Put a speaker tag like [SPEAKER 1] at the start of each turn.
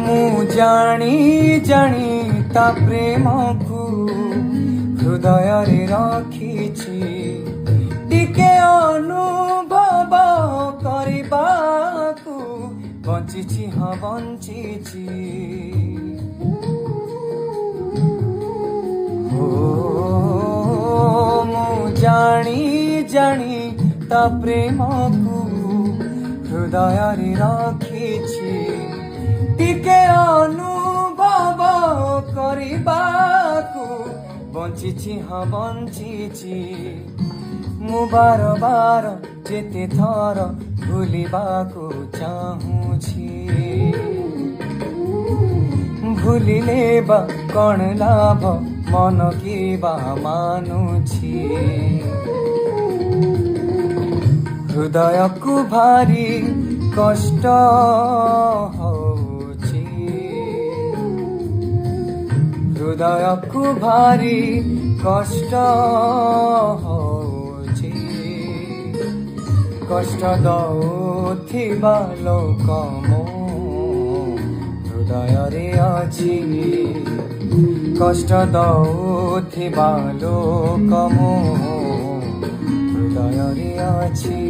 [SPEAKER 1] ମୁଁ ଜାଣି ଜାଣି ତା ପ୍ରେମକୁ ହୃଦୟରେ ରଖିଛି, ଟିକେ ଅନୁଭବ କରିବାକୁ ବଞ୍ଚିଛି, ହଁ ବଞ୍ଚିଛି। ମୁଁ ଜାଣି ଜାଣି ତା ପ୍ରେମକୁ ହୃଦୟରେ ରଖିଛି, ଟିକେ ଅନୁଭବ କରିବାକୁ ବଞ୍ଚିଛି, ହଁ ବଞ୍ଚିଛି। ମୁଁ ବାର ବାର ଯେତେ ଥର ଭୁଲିବାକୁ ଚାହୁଁଛି, ଭୁଲିଲେ ବା କ'ଣ ଲାଭ, ମନ କି ବା ମାନୁଛି। ହୃଦୟକୁ ଭାରି କଷ୍ଟ ହଉଛି, ହୃଦୟକୁ ଭାରି କଷ୍ଟ ହଉଛି। କଷ୍ଟ ଦଉଥିବା ଲୋକ ମୋ ହୃଦୟରେ ଅଛି, କଷ୍ଟ ଦଉଥିବା ଲୋକ ମୋ ହୃଦୟରେ ଅଛି।